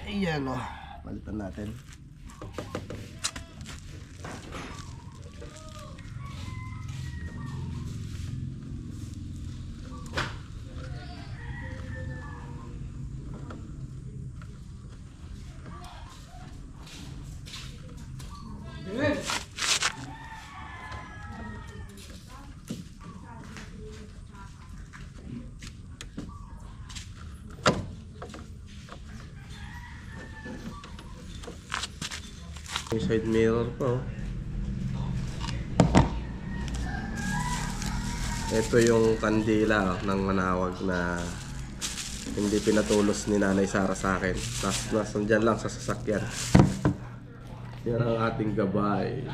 Ayan o, palitan natin. May side mirror pa oh. Ito yung kandila oh, ng manawag na hindi pinatulos ni Nanay Sara sa akin. Nandyan lang sa sasakyan. Yan ang ating gabay.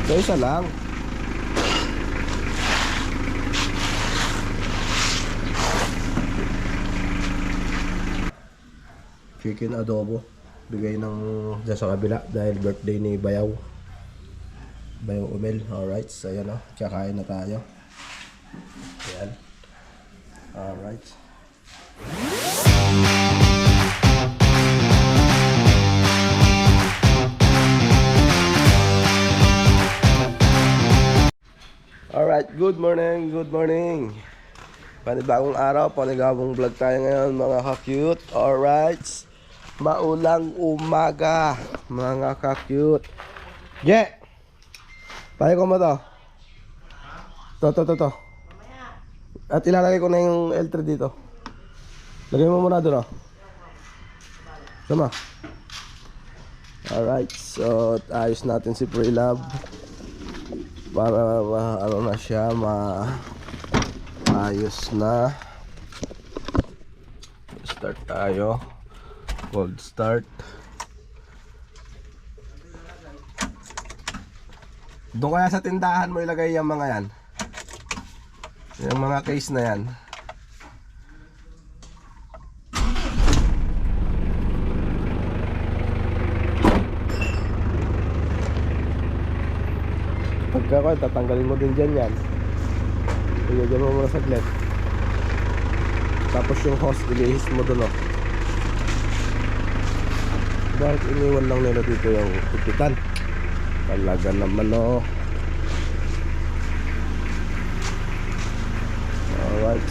So isa lang. Chicken adobo. Bigay ng dyan sa kabila dahil birthday ni Bayaw. Bayaw Umel. Alright. So ayan o. Kakain na tayo. Ayan. Alright. Alright, good morning. Panibagong araw, panibagong vlog tayo ngayon mga ka-cute. Alright, maulang umaga mga ka-cute. Yeah! Pahay ko mo to. To. At ilalagay ko na yung L3 dito. Lagay mo muna doon oh. Sama. Alright, so ayos natin si Pre-Love para ano na siya, ayos na. Start tayo. Cold start. Doon kaya sa tindahan mo ilagay yung mga yan, yung mga case na yan. Pagka tatanggalin mo din dyan yan. Ilagyan mo muna saglit. Tapos yung hose, ilihis mo dun oh. Bakit iniwan lang nila dito yung tipitan? Talaga naman oh. Alright.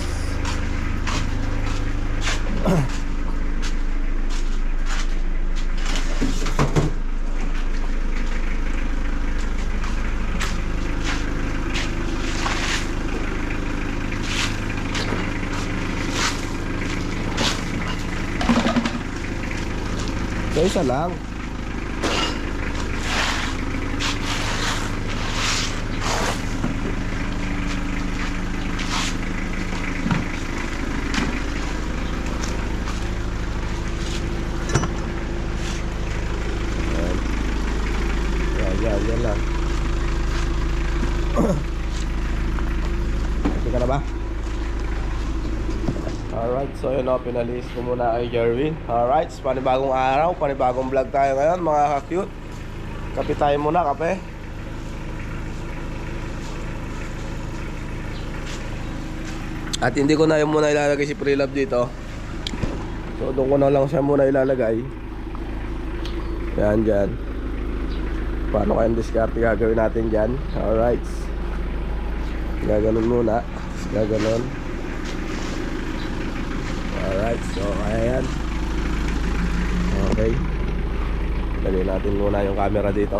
So isa lang. Yan lang. Ito ka na ba? Alright, so yun o, pinalis ko muna kay Jerwin. Alright, panibagong araw, panibagong vlog tayo ngayon mga ka-cute. Kape tayo muna, kape. At hindi ko na yung muna ilalagay si Pre-Love dito. So doon ko na lang siya muna ilalagay. Yan dyan. Paano kayang diskarte gagawin natin dyan? Alright. Gaganon muna. Gaganon. Alright, so ayan. Okay. Lagay natin muna yung camera dito.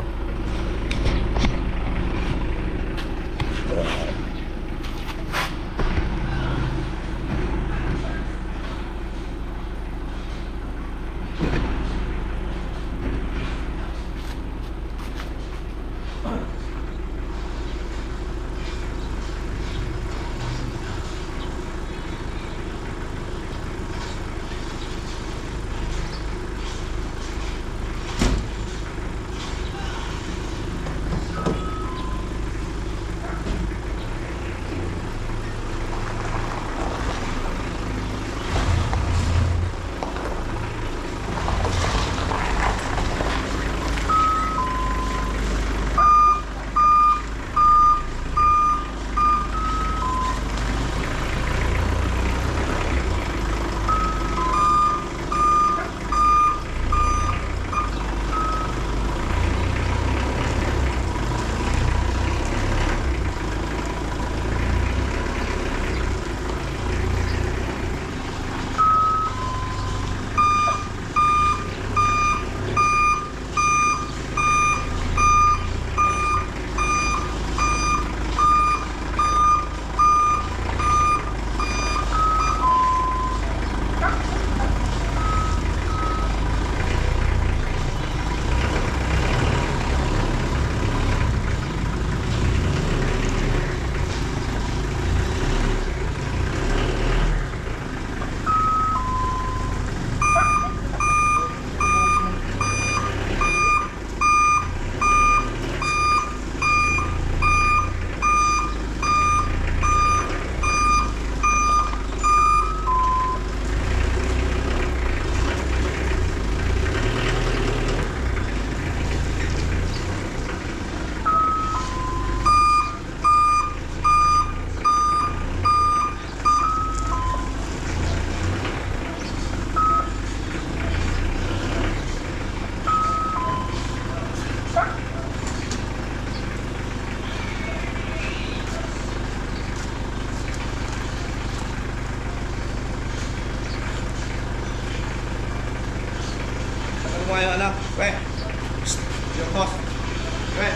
kayo, anak. We. Psst. Yung boss. We.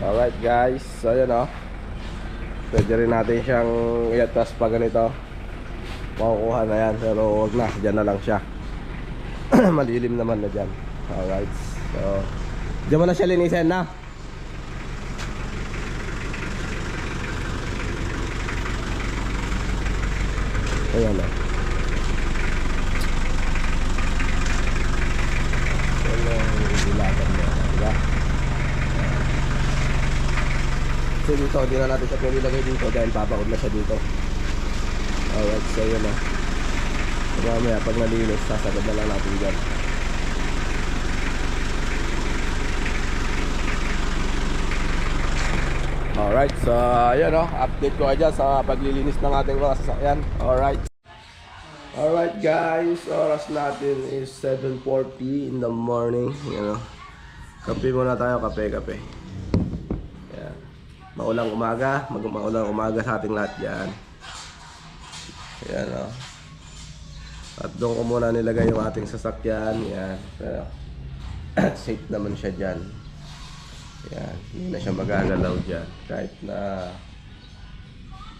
Alright guys, so yun o. Pwede rin natin siyang i-atras pa ganito. Makukuha na yan, pero wag na, dyan na lang siya. Malilim naman na dyan. Alright, so dyan mo na siya linisin na. Ayan o. So dito, hindi na natin siya pwede ilagay dito dahil papaod na siya dito. Alright, so yun o. So mamaya pag nalinis, sasagad na lang natin dyan. Alright, so yun o. Update ko kayo dyan sa paglilinis ng ating mga sasakyan. Alright. Alright guys, oras natin is 7:40 in the morning. Yan o. Kape muna tayo, kape. Maulang umaga, maulang umaga sa ating lahat yan. Ayan o. At doon ko muna nilagay yung ating sasakyan. Yan. Pero, safe naman siya dyan. Yan. Hindi na siya magagalaw dyan. Kahit na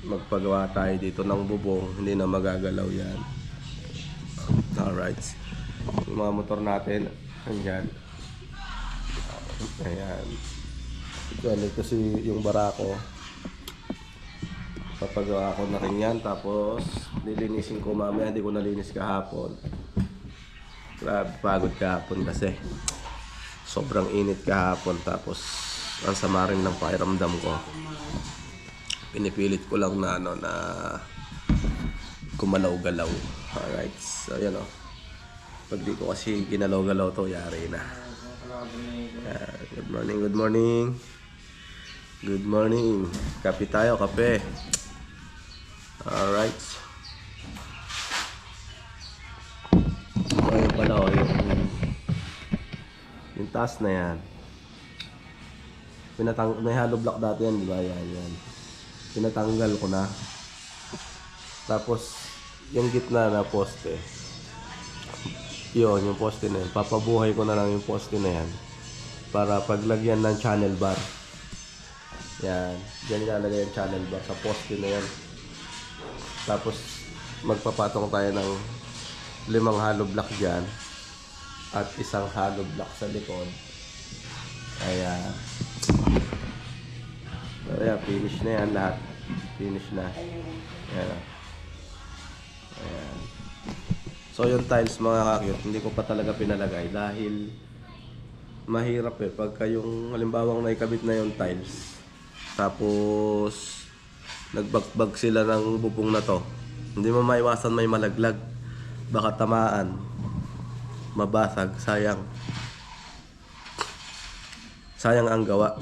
magpagawa tayo dito ng bubong, hindi na magagalaw yan. Alright. Yung mga motor natin, andyan. Ayan. Ito kasi yung barako. Papagawa ko na rin yan. Tapos nilinisin ko mamaya. Hindi ko nalinis kahapon. Grabe, pagod kahapon kasi sobrang init kahapon. Tapos ang sama rin ng pakiramdam ko. Pinipilit ko lang na na gumalaw-galaw. Alright, so yan o. Pag di ko kasi ginalaw-galaw to, yari na. Good morning. Good morning. Kape tayo, kape. Alright. Ayun pala, yung taas na yan. May hollow block dati yan, di ba? Yan. Pinatanggal ko na. Tapos, yung gitna na poste. Yun, yung poste na yan. Papabuhay ko na lang yung poste na yan. Para paglagyan ng channel bar. Yan. Diyan ilalagay yung channel bar sa poste na yan. Tapos, magpapatong tayo ng 5 hollow block dyan. At 1 hollow block sa likod. Ayan. Ayan, finish na yan lahat. Finish na. Ayan. Ayan. So yung tiles mga kakyot, hindi ko pa talaga pinalagay dahil mahirap pagka yung halimbawang naikabit na yung tiles tapos nagbagbag sila ng bubong na to, hindi mo maiwasan may malaglag, baka tamaan, mabasag, sayang ang gawa.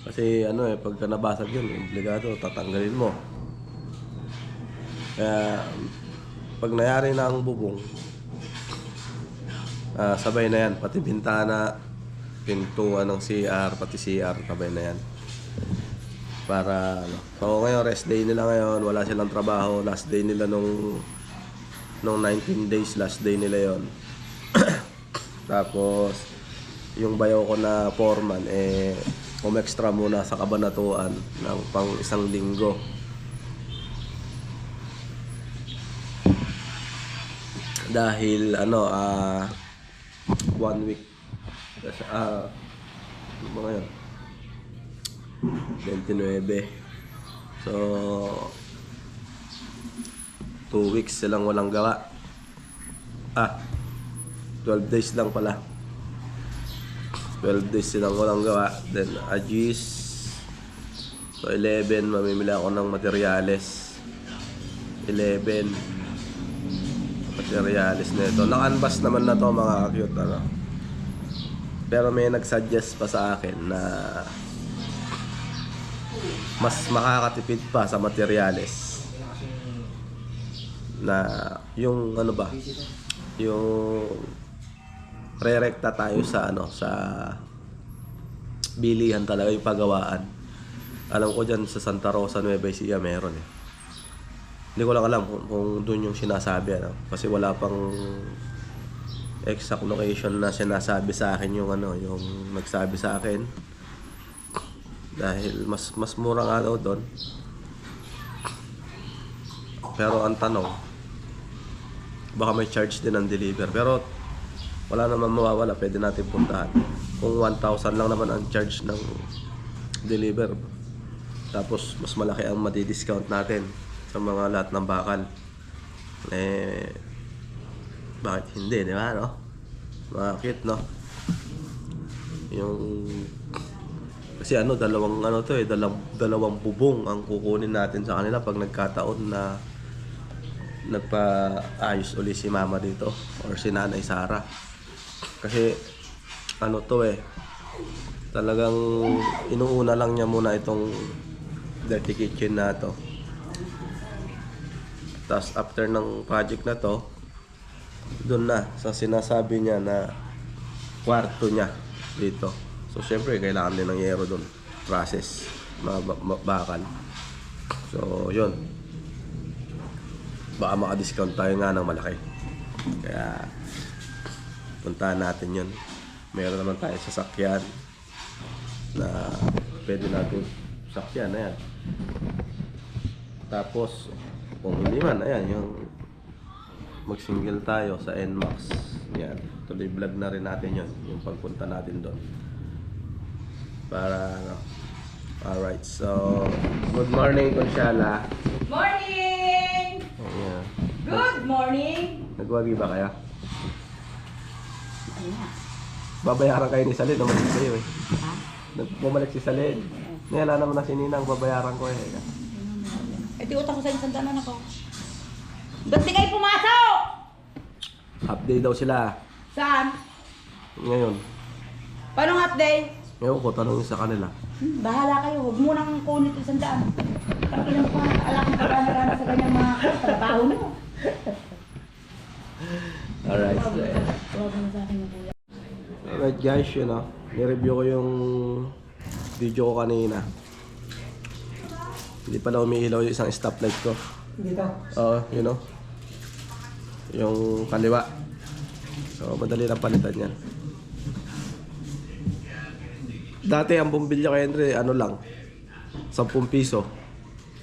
Kasi ano pagka nabasag yun, obligado, tatanggalin mo. Kaya, pag nangyari na ang bubong, sabay na yan. Pati bintana, pintuan ng CR, pati CR, sabay na yan. Para, ano. So ngayon, rest day nila ngayon, wala silang trabaho. Last day nila nung 19 days, last day nila yon. Tapos, yung bayaw ko na foreman, extra muna sa kabanatuan ng pang 1 linggo. Dahil 1 week kasi ano ba ngayon? 29. So 2 weeks silang walang gawa. 12 days lang pala. 12 days silang walang gawa. Then Agis. So 11 mamimili ako ng materyales. 11 materialis na ito. Naka-unbox naman na to mga cute ano. Pero may nag-suggest pa sa akin na mas makakatipid pa sa materialis. Na yung ano ba? Yung re-recta tayo sa sa bilihan talaga yung pagawaan. Alam ko dyan sa Santa Rosa, Nueva Ecija meron Hindi ko lang alam kung doon yung sinasabi kasi wala pang exact location na sinasabi sa akin yung yung nagsabi sa akin. Dahil mas mura nga daw doon. Pero ang tanong, baka may charge din ang deliver. Pero wala naman mawawala, pwede natin puntahan. Kung 1,000 lang naman ang charge ng deliver, tapos mas malaki ang madi-discount natin sa mga lahat ng bakal, bakit hindi, di ba, no? Mga cute, no? Yung kasi dalawang bubong ang kukunin natin sa kanila pag nagkataon na nagpa-ayos uli si mama dito or si Nanay Sara. Kasi talagang inuuna lang niya muna itong dirty kitchen na to. Tapos after ng project na to, doon na sa sinasabi niya na kwarto niya dito. So syempre kailangan din ng yero doon, process, bakal. So yun, baka maka-discount tayo nga ng malaki. Kaya puntahan natin yun. Meron naman tayo sasakyan na pwede natin sakyan na yan. Tapos kung hindi man, ayan, yung mag-single tayo sa NMAX. Yan, tuloy vlog na rin natin yun, yung pagpunta natin doon. Para, alright, so, good morning, Consiala. Morning! Ayan. Good morning! Nagwagi ba kaya? Babayaran kayo ni Salin, naman kayo eh. Bumalik si Salin. Niyala naman na si Ninang, babayaran ko eh. Di utang ko sa isang danan ako. Ba't di kayo pumasok? Half day daw sila. Saan? Ngayon. Paano half day? Ngayon ko, tanongin sa kanila. Bahala kayo. Huwag mo nang kunit isang daan. Ang ilang pa, alam ko na sa kanyang mga trabaho mo. Alright. Huwag mo sa akin yung kuya. Alright guys, nireview ko yung video ko kanina. Hindi pala umiilaw yung isang stoplight ko. Dito? Oo, yung kaliwa. So, madali lang palitan yan. Dati ang bumbilya kay Andre, lang, 10 piso.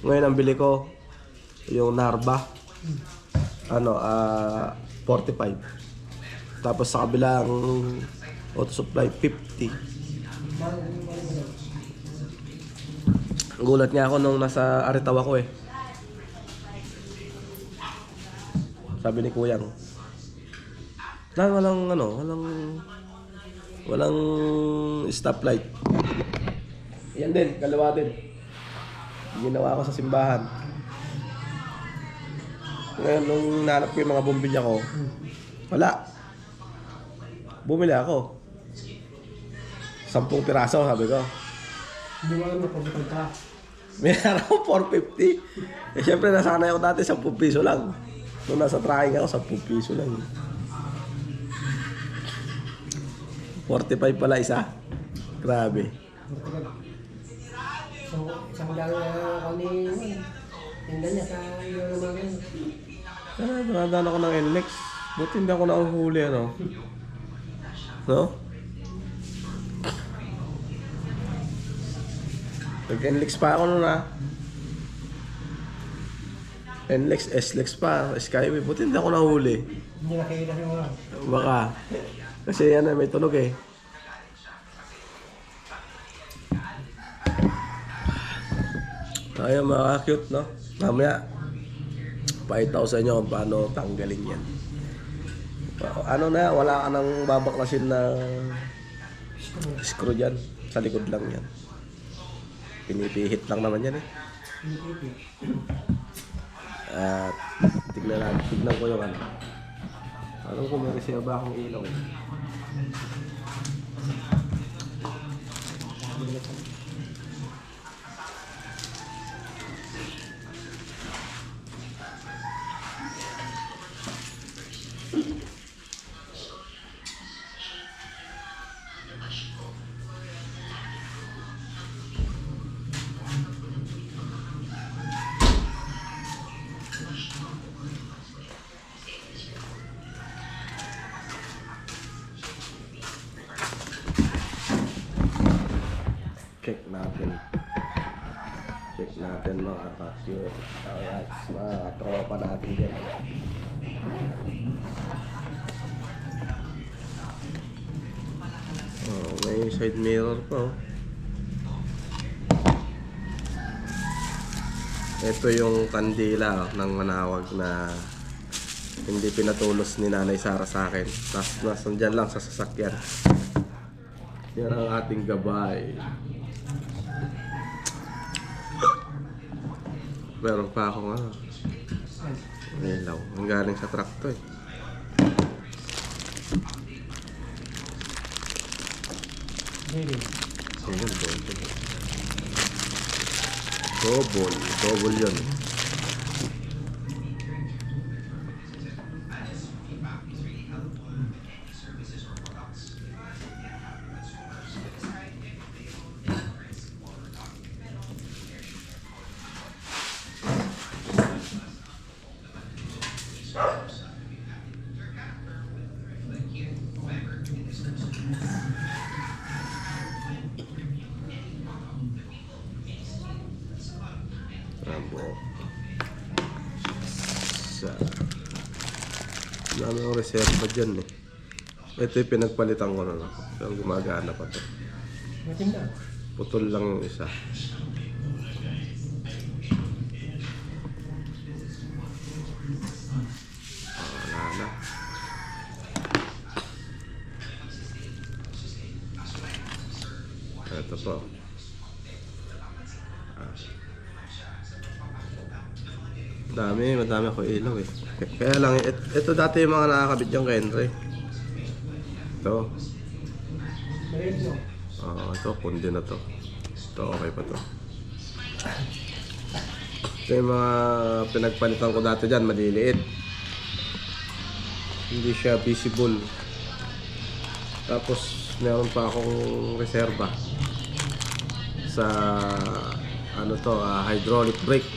Ngayon ang bili ko, yung Narba, 45. Tapos sa kabilang auto supply, 50. Gulat nga ako nung nasa Aritaw ako eh. Sabi ni Kuyang, walang stoplight. Yan din, kaliwa din. Ginawa ko sa simbahan. Ngayon, nung nahanap ko yung mga bumbilya ko, wala. Bumili ako. 10 piraso, sabi ko. Hindi mo alam na pagkakal ka. May araw 450. Eh syempre nasanay ako dati 10 piso lang. Nung nasa tracking ako 10 piso lang. 45 pala isa. Grabe. Pagkakal. Isang lang kami yun. Tinda niya sa iyo naman. Nakadaan ako ng NLEX. Buti hindi ako nakuhuli ano. No? Nag-NLEX pa ako nun NLEX, SLEX pa, Skyway. Buti hindi ako nahuli. Hindi nakikita si mga. Baka. Kasi yan may tunog eh. Ayun mga cute no? Mamaya, pakita ko sa inyo kung paano tanggalin yan. Ano na, wala ka nang babaklasin na screw dyan. Sa likod lang yan. Pinipihit lang naman yan eh. At tignan ko yung ano. Alam ko may reserva akong ilaw eh. Check natin mga ka-cute. Alright, mga tropa natin dyan. Oh, may side mirror pa oh. Ito yung kandila oh, ng manawag na hindi pinatulos ni Nanay Sara sa akin. Nandyan lang sa sasakyan. Yan ang ating gabay. Meron pa akong ilaw. Ang galing sa truck to eh. Ayun, double yun. Dami ang reserva dyan eh. Ito yung pinagpalitan ko na lang. Pero gumagana pa to. Matinda. Putol lang yung isa. Wala na. Ito po. Madami ako ilaw eh. Kaya lang, ito dati yung mga nakakabit yung Henry. Ito. Ito, pundi na to. Ito, okay pa to. Ito yung mga pinagpalitan ko dati dyan, maliliit. Hindi siya visible. Tapos, meron pa akong reserva sa ano to, hydraulic brake.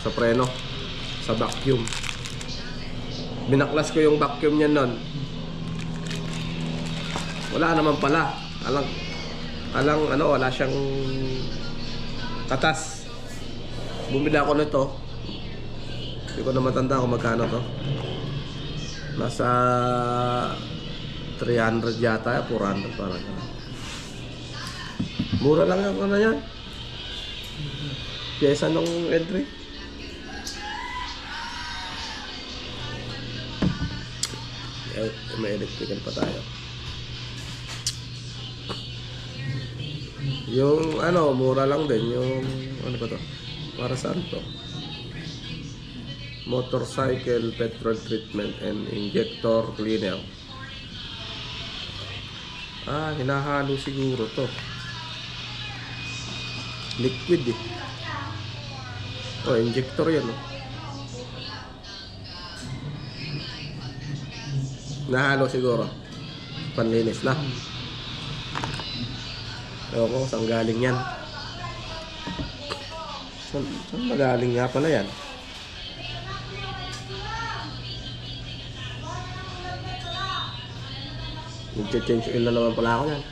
Sa preno, sa vacuum. Binaklas ko yung vacuum niya nun. Wala naman pala. Wala siyang katas. Bumili ako nito. Hindi ko na matanda kung magkano to. Nasa 300 yata, 400 parang. Mura lang yung ano yan. Pyesa ng entry. May electrical pa tayo. Yung mura lang din. Yung ano ba to? Para saan to? Motorcycle petrol treatment and injector cleaner. Hinahalo siguro to. Liquid eh. Oh, injector yan oh. Nahalo siguro. Panlinis na. Ewan ko, saan galing yan? Saan magaling nga pala yan? Nag-change oil na naman pala ako yan.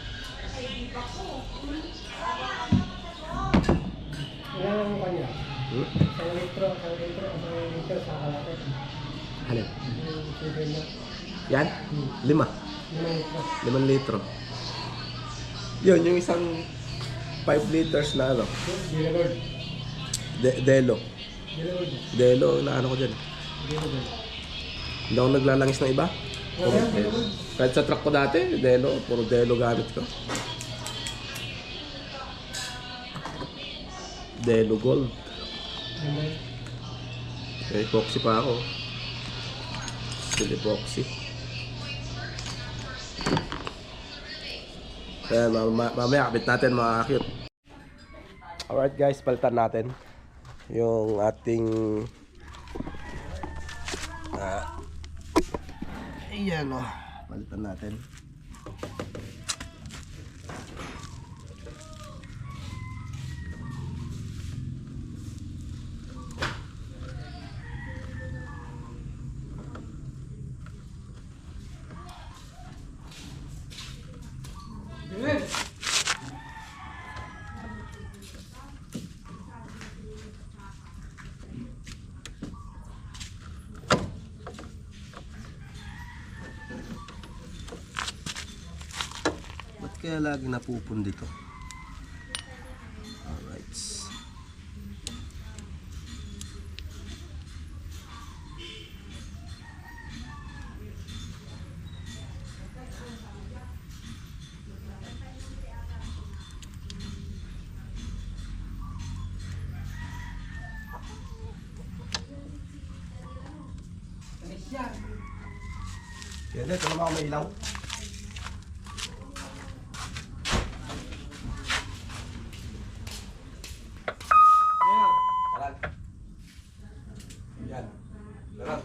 Ilan ang kanya? Hmm? Isang litro sa kalapit. Ano? Yung Yan? 5. 5 litro. Yun, yung isang 5 liters na ano. Dilagod. Delo. Dilagod. Delo na ano ko dyan. Dilagod. Hindi ako naglalangis ng iba. Puro Delo. Kahit sa truck ko dati, Delo. Puro Delo gamit ko. Delo Gold. May epoxy pa ako. Still epoxy. Kaya mamaya kapit natin mga cute. Alright guys, palitan natin yung ating ayan o, palitan natin. Ba't kaya lagi napupun dito? Alright. Yan, ito naman ako may ilaw. Yan. Larat.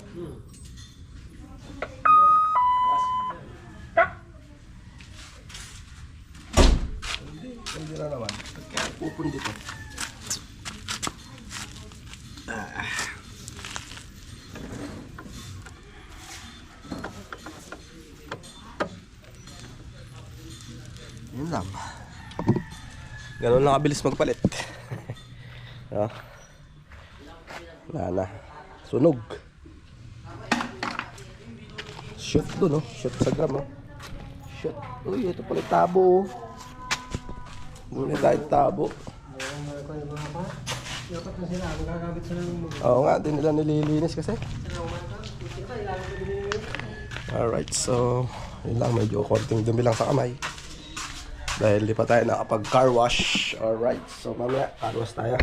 Hindi na naman. Kaya pupun dito. Yun lang. Ganun lang kabilis magpalit. Oh. Wala na. Sunog. Shoot doon, no? Shoot sa gram, oh. Shoot. Uy, ito pala tabo, oh. Muna tayo tabo. Oo nga, din nila nililinis kasi. Alright, so yun lang, medyo konting dumi lang sa kamay. Dahil di pa tayo nakapag car wash. Alright, so mamaya car wash tayo.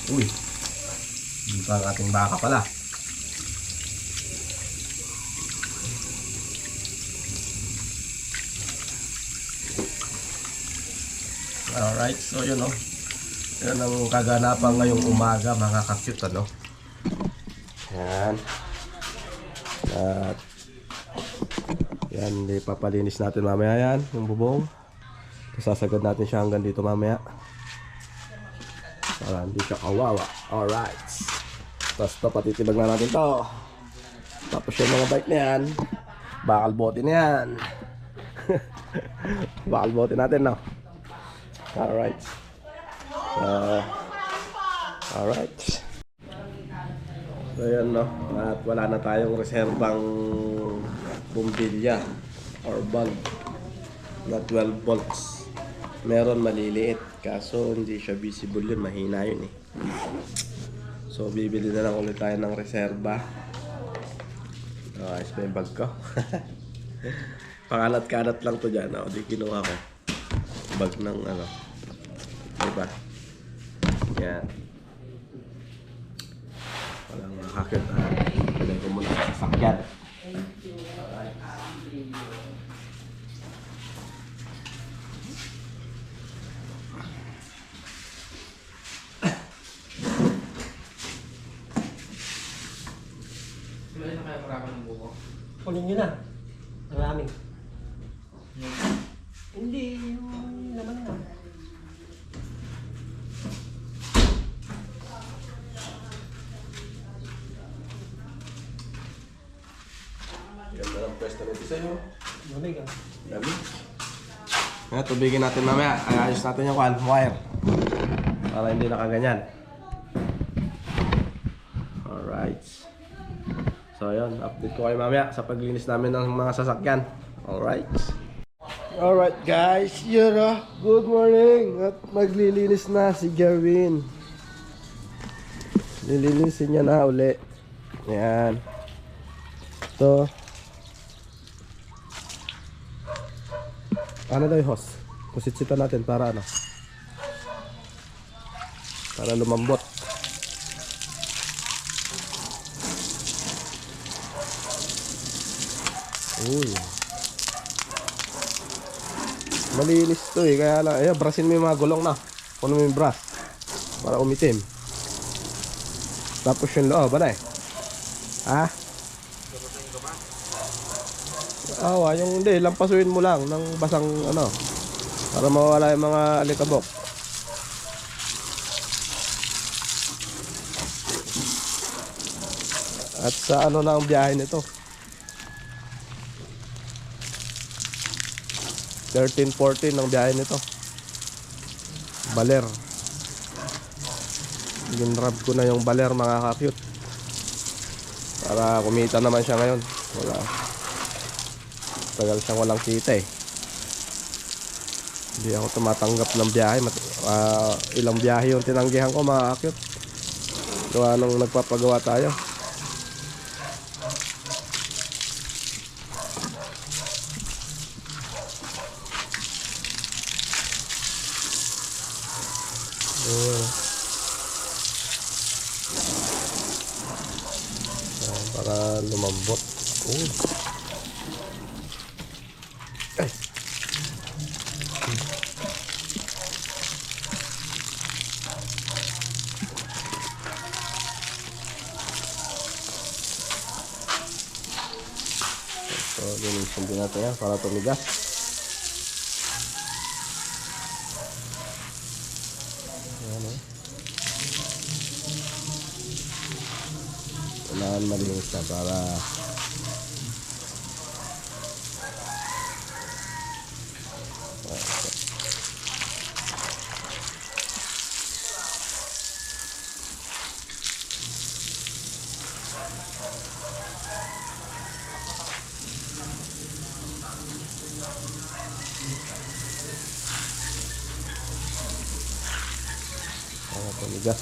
Uy, hindi pa ang ating baka pala. Alright, so yun o. Yan ang kaganapan ngayong umaga mga ka-cute, ano. Yan. At yan, papalinis natin mamaya yan, yung bubong. Sasagad natin siya hanggang dito mamaya. Para hindi siya kawawa. Alright. Tapos ito, patitibag na natin to. Tapos yung mga bike na yan, bakal bote na yan. Bakal bote natin, no? Alright. Alright. So yan, no? At wala na tayong reserbang bumbilya or bulb na 12 volts. Meron maliliit, kaso hindi siya visible yun, mahina yun eh. So bibili na lang ulit tayo ng reserba. Ayos pa yung bag ko. Pangalat-kalat lang to dyan, di kinuha ko. Bag ng ano, diba? Yan. Nakakit. Pilay ko muna sa sasakyan. Kunin nyo na. Maraming. Hindi, yung laman na. Ganda ng pwesto nito sa'yo. Lamig ah. Dami. Ngayon, tubigin natin mamaya. Ayos natin yung wire. Para hindi nakaganyan. Alright. So yun, update ko kayo mamaya sa paglinis namin ng mga sasakyan. Alright. Alright guys, yun good morning. At maglilinis na si Gavin. Lilinisin niya na uli. Yan. Ito. Ano daw yung hose? Kusit-sita natin para ano? Para lumambot. Uy. Malinis to eh. Kaya lang, ayan, brasin mo yung mga gulong na. Puno mo yung brush. Para umitim. Tapos yung loob, ano eh? Ha? Awa, yung hindi, lampasuin mo lang ng basang ano. Para mawala yung mga alikabok. At sa ano na ang biyahe nito? 13-14 ang biyahe nito. Baler. Ginrab ko na yung baler mga ka-cute. Para kumita naman siya ngayon. Wala. Tagal siyang walang kita eh. Hindi ako tumatanggap ng biyahe. Ilang biyahe yung tinanggihan ko mga ka-cute. Gawa nung nagpapagawa tayo. Para lumambot. Ay. So, linisin din natin yan para tumigas. Kailangan malinis na para tumigas.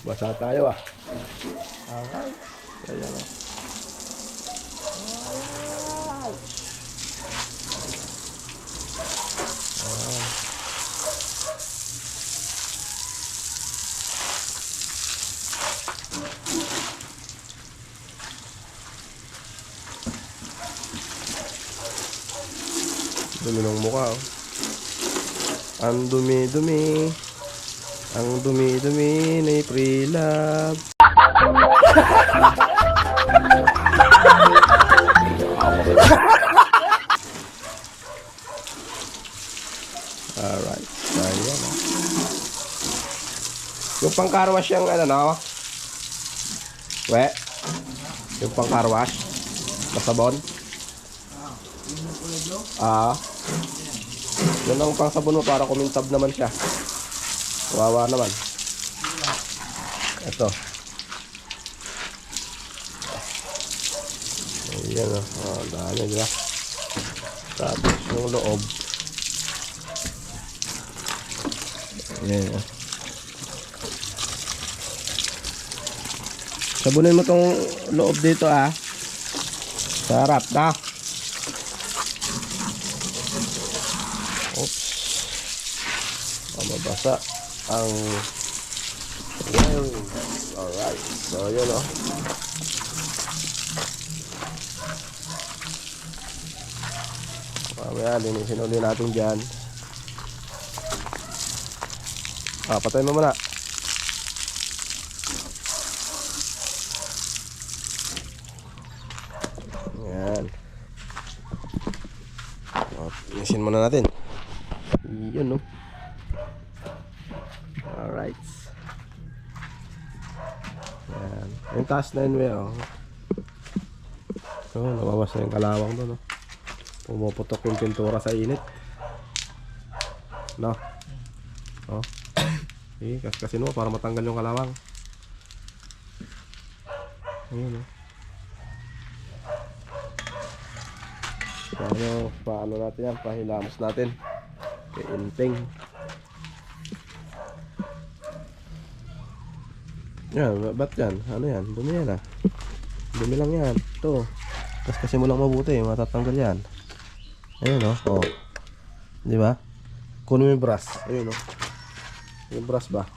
Basa tayo ah. Alright. Kaya na. Dumi ng mukha oh. Ang dumi-dumi. Ang dumi-dumi ni Pre-Love. Alright. Ayan ah. Yung pang car wash yung ano no? We? Yung pang car wash? Masabon? Yun ang pang sabon mo para kumintab naman siya. Wawa naman. Ito. Ayan o. Dami diba? Tapos yung loob. Ayan. Sabunin mo tong loob dito Sarap na. Oops. Mabasa ang wiring. Alright. So yun mamaya linisin ulit natin dyan. Patayin mo muna. Yan. Linisin muna natin. Yun alright. Yan. Yung taas na yun nabawas na yung kalawang doon pumuputok yung pintura sa init. Kaskasin mo para matanggal yung kalawang. Ayun paano natin yan, pahilamos natin kay inting. Yan, ba't yan? Ano yan? Dumi yan dumi lang yan. Ito, kaskasin mo lang mabuti, matatanggal yan. Ayun di ba? Kunin mo yung brush. Ayun yung brush ba?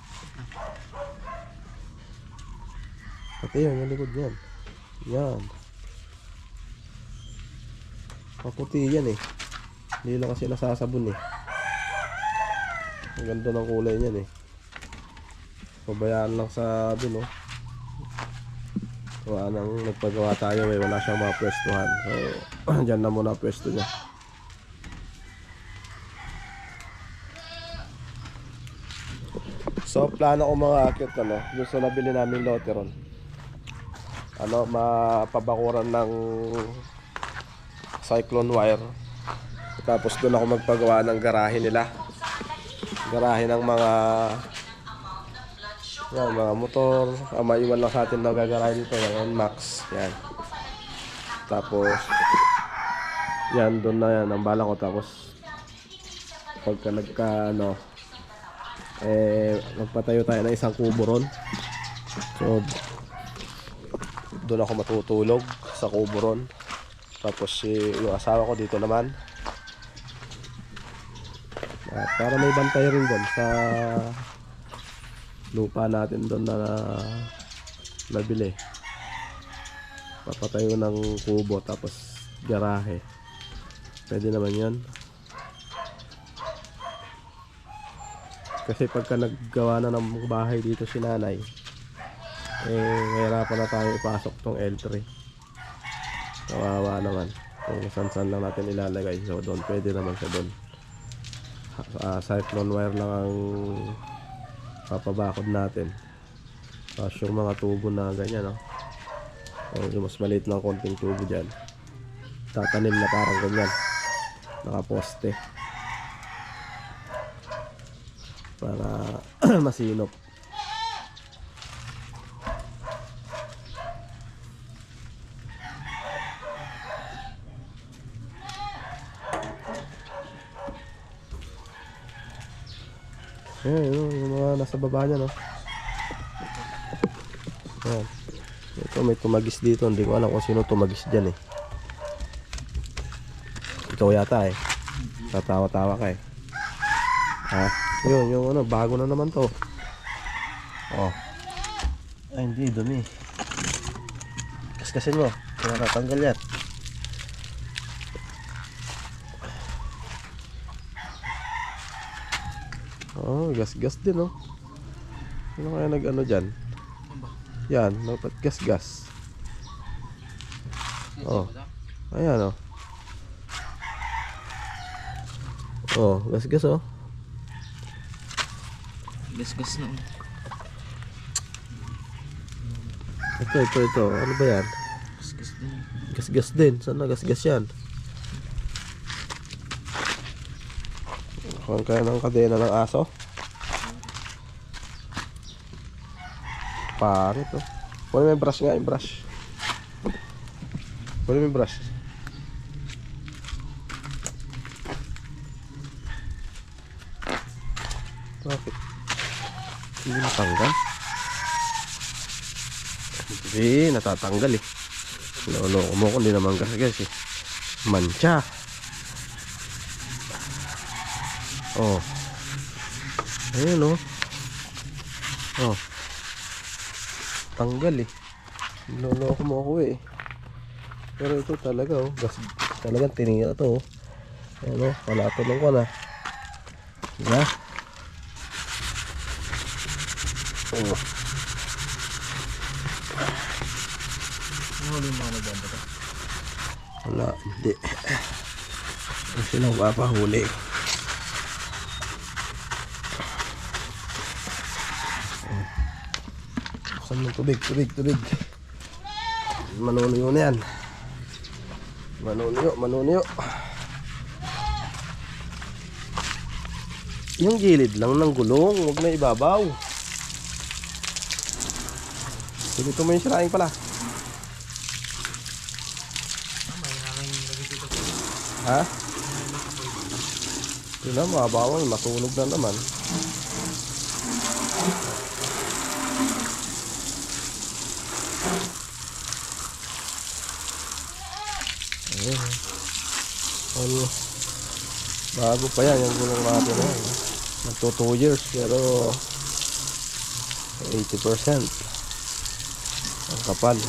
Pati yun, yung likod yan. Yan. Maputi yan Hindi lang kasi nasasabon Ang ganda ng kulay niyan Pabayaan lang sa dun Kaya nang nagpagawa tayo wala siyang mapwestuhan. So dyan na muna pwesto niya. So plano ko mga akit doon sa nabili namin loteron. Mapabakuran ng cyclone wire. Tapos doon ako magpagawa ng garahe nila. Garahe ng mga motor. Maiwan lang sa atin na gagarahe dito ng NMAX. Yan. Tapos yan, doon na yan ang bala ko. Tapos pagka magpatayo tayo ng isang kubo ron. So doon ako matutulog sa kubo ron. Tapos yung asawa ko dito naman. At para may bantay rin doon sa lupa natin doon na nabili. Papatayo ng kubo tapos garahe. Pwede naman yan. Kasi pagka naggawa na ng bahay dito si nanay, mahirapan na tayo ipasok tong L3. Kawawa naman kung saan lang natin ilalagay. So doon, pwede naman siya doon. Cyclone wire lang ang papabakod natin. Tapos yung mga tubo na ganyan yung mas maliit lang konting tubo dyan, tatanim na parang ganyan, nakaposte para masinop. Yung mga nasa baba niya Ayan. Ito may tumagis dito, hindi ko alam kung sino tumagis dyan ikaw yata tatawa-tawa ka yun, yung bago na naman to. Ay hindi, dumi. Kaskasin mo, natatanggal yan. Gas-gas din ano kaya nag-ano dyan? Yan, dapat gas-gas. Ayan gas-gas Gas-gas na Ito. Ano ba yan? Gas-gas din. Gas-gas din. Saan na gas-gas yan? Kung kaya ng kadena ng aso. Pangit Pwede may brush nga, yung brush. Pwede may brush. Bakit? Hindi natanggal? Hindi, natatanggal eh. Lolo mo kung di naman guys eh. Mancha. Oh. Ayun oh. Oh. Tanggal eh. Lolo mo ako eh. Pero ito talaga oh. Talagang tinira to oh. Ayun oh. Panatulong ko na. Diba? Oh. Wala, hindi. Kasi lang papahuli. Buksan mo tubig. Manunuyo na yan. Manunuyo. Yung gilid lang ng gulong, huwag na ibabaw. Dito mo yung siraing pala. Ha? Ito na, mababaw, matunog na naman. Ayun. Ano, bago pa yan yung gulong natin. Nagto 2 years pero 80% ang kapal.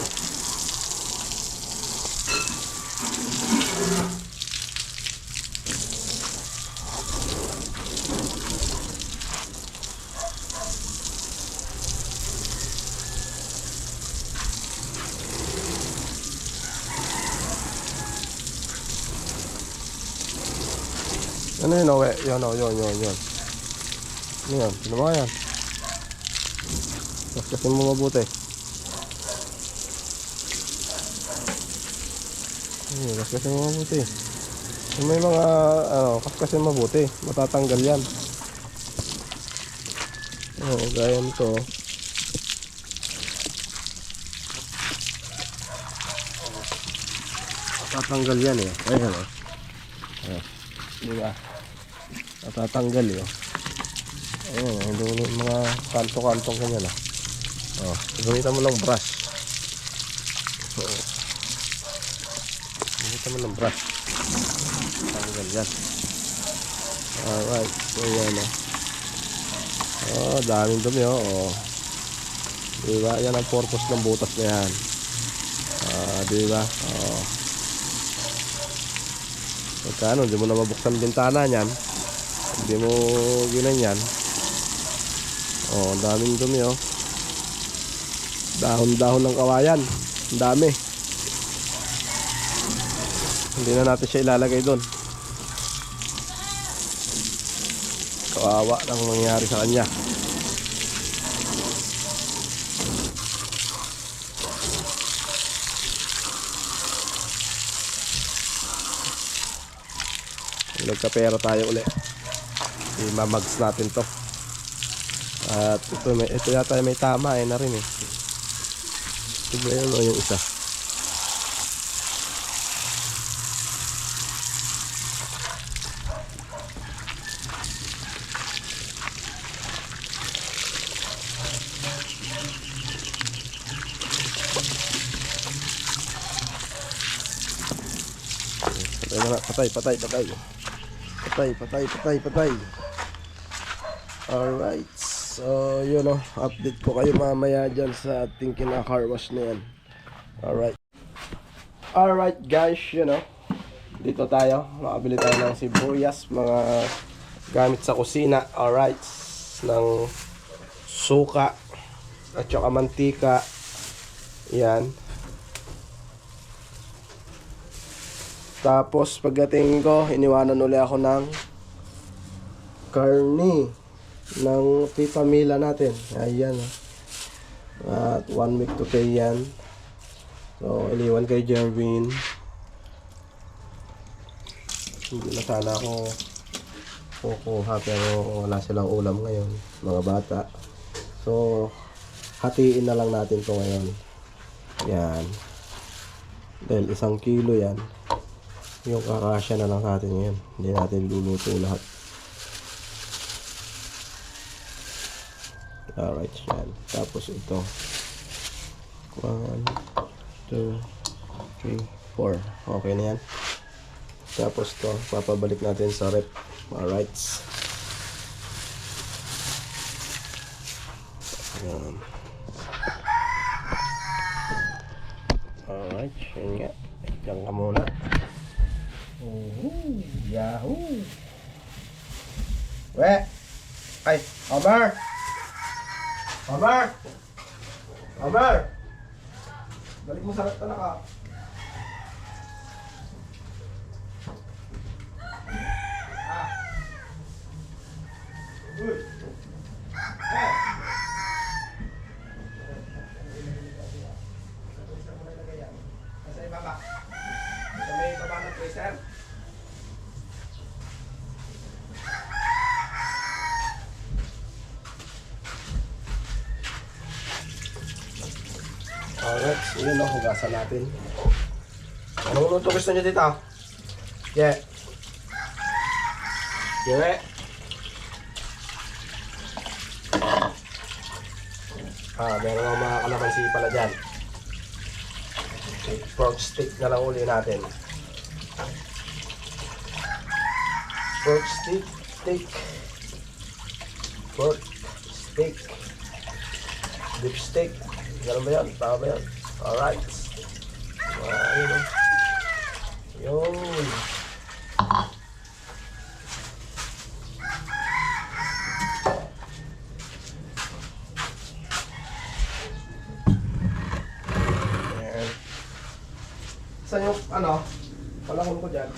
Ano yun, Owe? Yun. Ano yan? Sino ba yan? Kaskasin mo mabuti. Kaskasin mo mabuti. Kung may mga, kaskasin mabuti. Matatanggal yan. Gaya nito. Matatanggal yan eh. Ayan o. Diba? Natatanggal yun. Ayun, yung mga kanto-kantong kanya na. Gamitan mo ng brush. Gamitan mo ng brush. Tanggal yan. Alright. So yan daming dumi diba? Yan ang purpose ng butas na yan. Diba? Pagkano, hindi mo na mabuksan bintana niyan. Hindi mo ginanyan. Ang daming dumi Dahon-dahon ng kawayan. Ang dami. Hindi na natin siya ilalagay doon. Kawawa lang mangyari sa kanya. Nagkapera tayo ulit. Imamags natin to. At ito yata may tama na rin eh. Ito yun yung isa. Patay. Alright. So, update ko kayo mamaya dyan sa ating kina-car wash na yan. Alright guys, dito tayo. Makabili tayo ng sibuyas, mga gamit sa kusina. Alright. Ng suka at saka mantika. Yan. Tapos pagdating ko, iniwanan ulit ako ng karne ng Tita Mila natin. Ayan. At 1 week to pay yan. So, iniwan kay Jervin. Hindi na sana ako kukuha pero wala silang ulam ngayon, mga bata. So, hatiin na lang natin to ngayon. Yan. Dahil 1 kilo yan. Yung kakasya na lang sa atin ngayon. Hindi natin luluto lahat. Alright, yan. Tapos ito. 1, 2, 3, 4. Okay na yan. Tapos to, papabalik natin sa rep. Alright. Yan. Alright, yun nga. Diyan ka muna. Yahoo! We! Ay, Homer! Homer! Homer! Balik mo sa rep na ka. Uy! Hey! Nasa ibaba. Sa may baba ng freezer. Alright, so yun o, hugasan natin. Anong luto gusto nyo dito? Yeah. Yeah. Meron ang mga kalamansi pala dyan. Okay, pork steak na lang uli natin. Pork steak, pork steak, beef steak. Ganun ba yan? Tama ba yan? Alright. Ayun o. Yun. Ayan. Saan yung ano? Palakon ko dyan.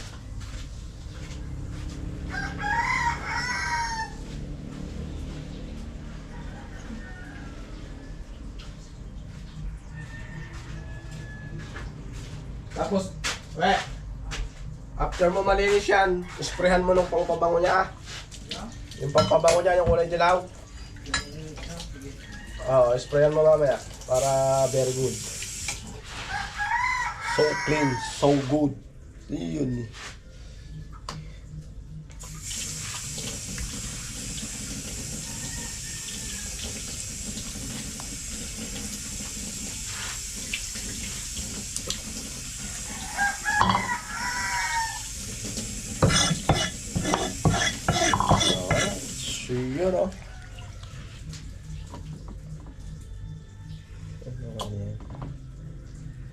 Tapos, after mo malinis yan, isprehan mo nung pangpabango niya. Yung pangpabango niya, yung kulay dilaw. Oo, isprehan mo mamaya para very good. So clean, so good. Yun. Yun o.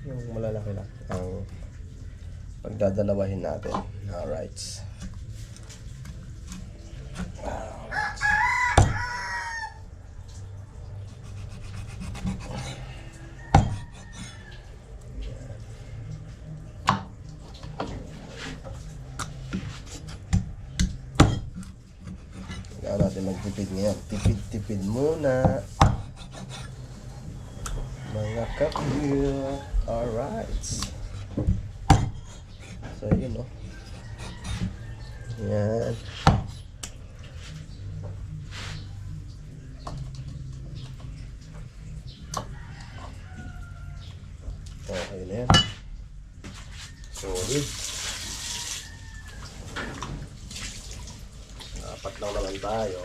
Yung malalaki lang ang pagdadalawahin natin. Alright. Kailangan natin magtipid ngayon. Tipid-tipid muna. Mga kapil. Alright. So, yun o. Yan. Okay na yan. Solid. Apat lang naman tayo.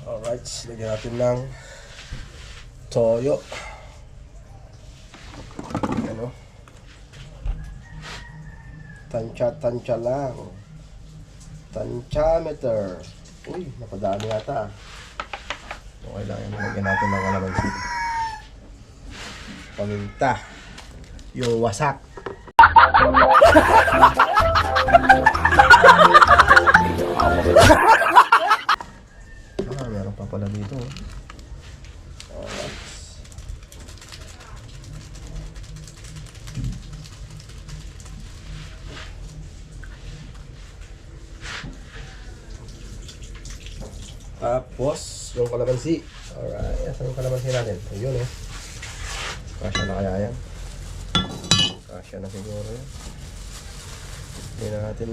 Alright, lagyan natin ng toyo. Ano? Tansya lang. Tansyameter. Uy, napadami yata. Okay lang yan. Lagyan natin ng kalamansi. Paminta. Yung wasak. Meron pa pala dito. Alright. Tapos, yung kalamansi. Alright, asan yung kalamansi natin? Ayun eh. Kasya na kaya yan? Kasya na siguro yan. Hindi na natin,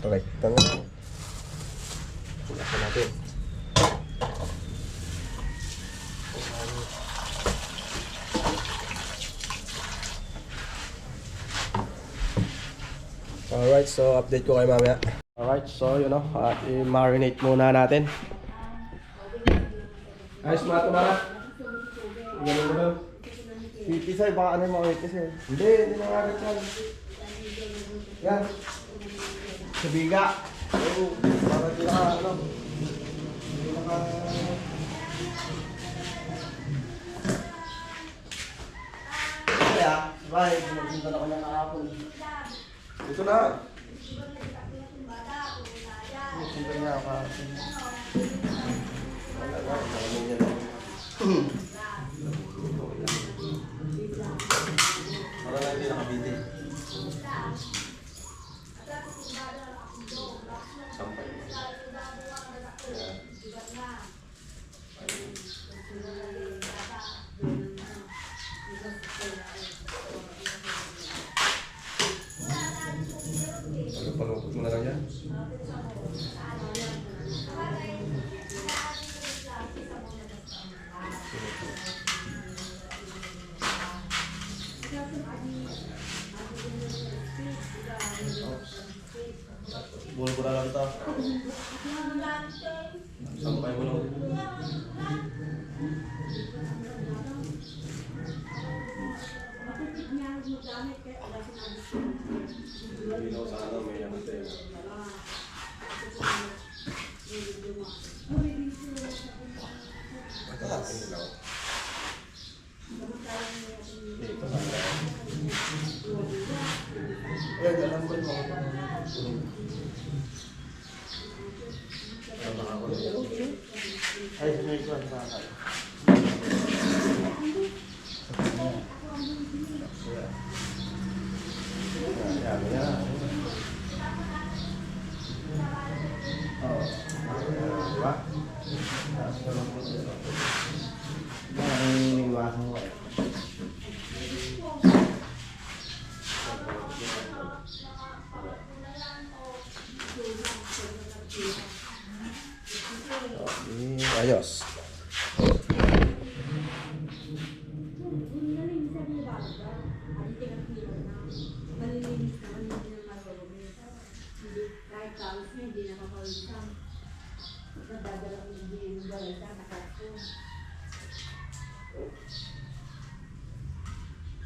rekta na. Pulasan natin. Alright, so update ko kayo mamaya. Alright, so yun o, i-marinate muna natin. Ayos mga ito mga. Ganun mo lang. Pipisay, baka ano yung mga kasi. Hindi na nga rin yan. Yan. Sa biga. Oo, para di naka, ano. Di naka... Kaya, bye. Nagpunta na ko niya kahapon. Ito na. Nagpunta niya ako kahapon. Wala na, nakamin yan. Para na hindi nakabiti. Sampay. Palupot mo na lang yan. Bula-bula lang ito. Sampay mo lang. Ilaw sa ano, may namatay. Ito lang, ang ilaw. Dito sa ilaw. Eh, alam ko mo. Ay, may kwan sa akin. Yan, yan. Oo. Diba? Ang iniwasan ko. Ayos.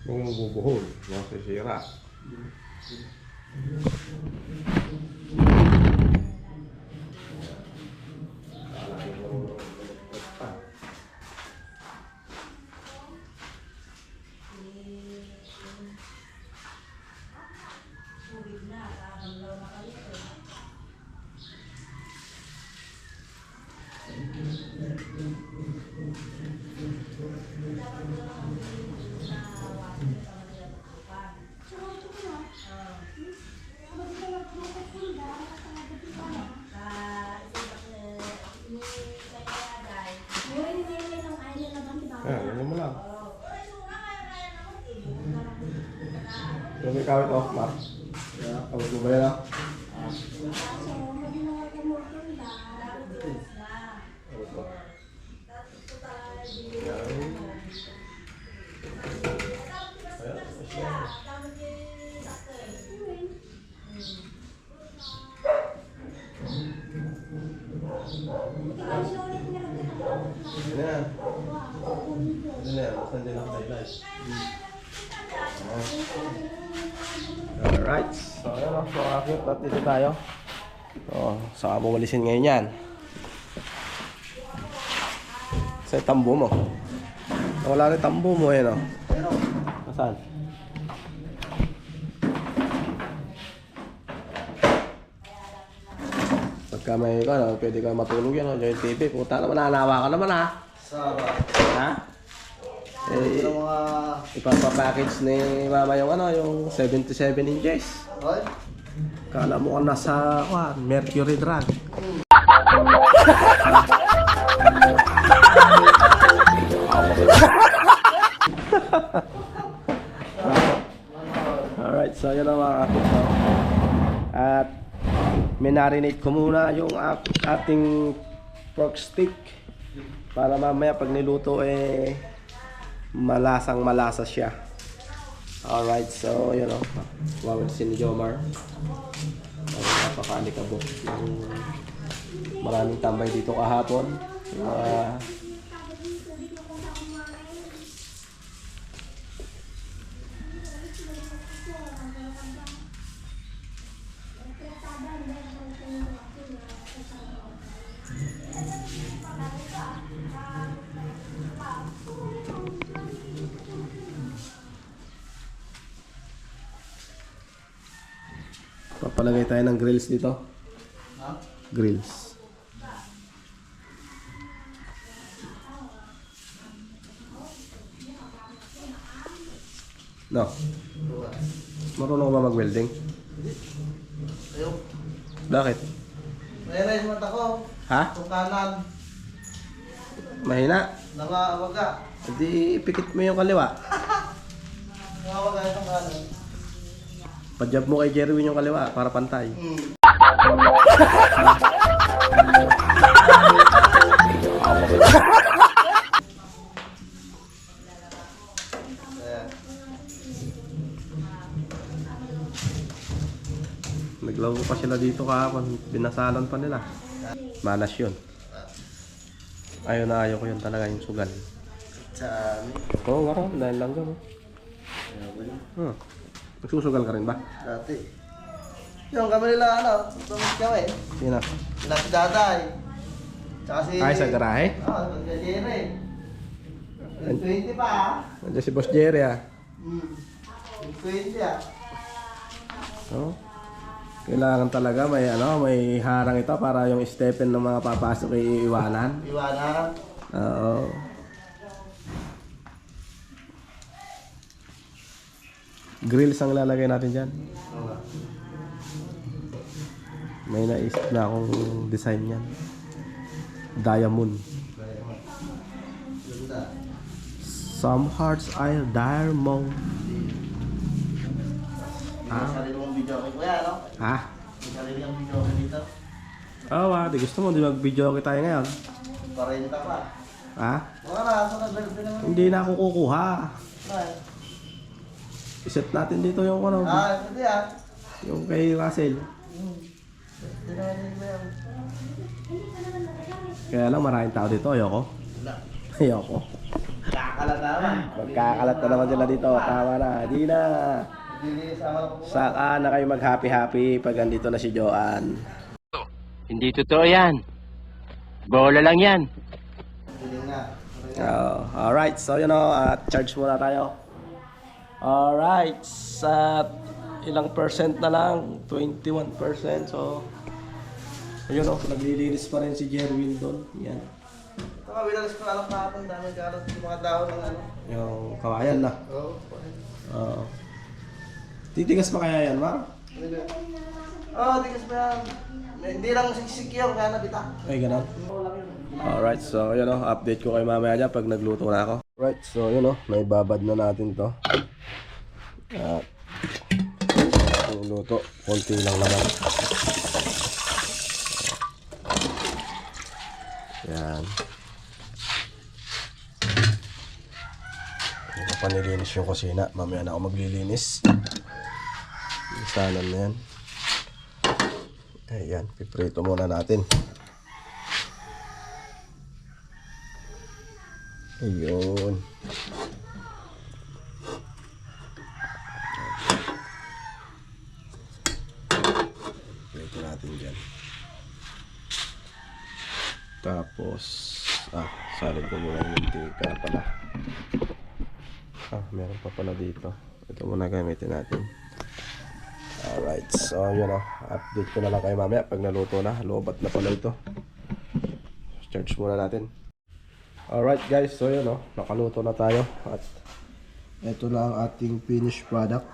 Yung bubuhol, masisira. Yan, ganyan mo lang. Yung may kawit off, Mark. Kawit mo ba yan, ah? Kawit mo. Yan. Ayan, ayos yan. Yan na. Yan na, basta hindi lang highlight. Alright. So, ayan o. So, akit at dito tayo. So, saka mo walisin ngayon yan. Sa tambo mo. Wala rin tambo mo eh, no? Nasaan? Pagka may ano, pwede ka matulog yan, no? Join TV. Puta naman, nanawa ka naman, ha? Saba. Ha? Ito Eh, mga... ipapapackage ni mama yung ano, yung 77 inches. Ay? Kala mo ka nasa Mercury Drug. Alright, so yun ang mga kapit. At Minarinate ko muna yung ating pork stick para mamaya pag niluto malasang malasa siya. Alright, so yun o. Wawal si ni Jomar. Napaka-alikabok. Maraming tambay dito kahapon. Papalagay tayo ng grills dito. Grills. No. Marunong ka ba mag-welding? Ayun. Bakit? Mayroon yung mata ko. Ha? Itong kanan. Mahina? Nangawaga. Hindi ipikit mo yung kaliwa. Nangawaga itong kanan. Padyab mo kay Jerwin yung kaliwa para pantay. Naglaro pa sila dito kahapon. Binasalan pa nila. Malas yun. Ayaw na ayaw ko yun talaga yung sugal. Sa amin. Oo nga raw, dahil lang gano'n. Nagsusugal ka rin ba? Dati. Yung kami nila tumis kami. Sino? Sila si Daday. Tsaka si... Ay, sa garahe? Oo, sa Jerry. 20 pa Nandiyan si Boss Jerry ah. 20 ah. Oh. Kailangan talaga may harang ito para yung stepen ng mga papasok ay iiwanan. Iwanan. Oo. Grills ang lalagay natin dyan. May naisip na akong design yan. Diamond. Ganda. Some hearts are diamond. May sarili mong video ko kuya, no? Ha? May sarili mong video ko dito. Oo, di gusto mo, di mag-video tayo ngayon. 40 pa. Ha? Mga nasa nag-birthday naman. Hindi na ako kukuha. Ay. Iset natin dito yung Hindi ah. yung kay Russell. Hindi naman yun ba yan? Kaya lang maraming tao dito, ayoko. Wala. Ayoko. Kakalat naman. Magkakalat na naman sila dito, tama na, di na. Hindi sama ko po. Saka na kayo mag-happy-happy pag andito na si Joanne. Hindi totoo yan. Bola lang yan. Hindi na. Alright, so charge muna tayo. Alright, sa ilang percent na lang, 21%. So, ayun naglilinis pa rin si Jerwin doon. Yan. Ito nga, binalis ko alam kahapon. Daming kalat yung mga dahon ng ano. Yung kawayan na. Oo. Titigas pa kaya yan, Mar? Oo, tigas pa yan. Hindi lang siksik yun, kaya nabita. Ay, ganun. Alright, so update ko kay mamaya dyan pag nagluto na ako. Alright, so naibabad na natin to. At yung luto, konti lang naman. Yan. Hindi ko pa nilinis yung kusina. Mamaya na ako maglilinis. Isanan na yan. Ayan, piprito muna natin. Ayun. Piprito natin dyan. Tapos, salad ko muna yung mantika pala. Meron pa pala dito. Ito muna gamitin natin. Alright, so update ko na lang kayo mamaya pag naluto na. Lobat na pala ito. Charge muna natin. Alright guys, so nakaluto na tayo. At ito na ang ating finished product.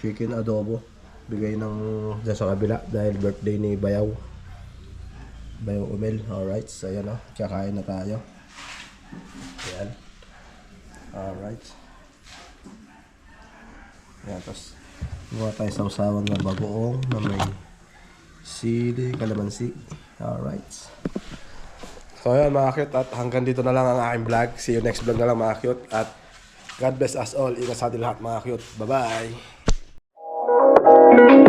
Chicken adobo. Bigay ng dyan sa kabila dahil birthday ni Bayaw Umel. Alright, so kakain na tayo. Ayan. Alright. Yan, tapos Gawa tayo sa usawan ng bagoong na may sili, kalamansi. Alright. So ayan mga cute, at hanggang dito na lang ang aking vlog. See you next vlog na lang mga cute. At God bless us all. Ingat sa atin lahat mga cute. Bye-bye.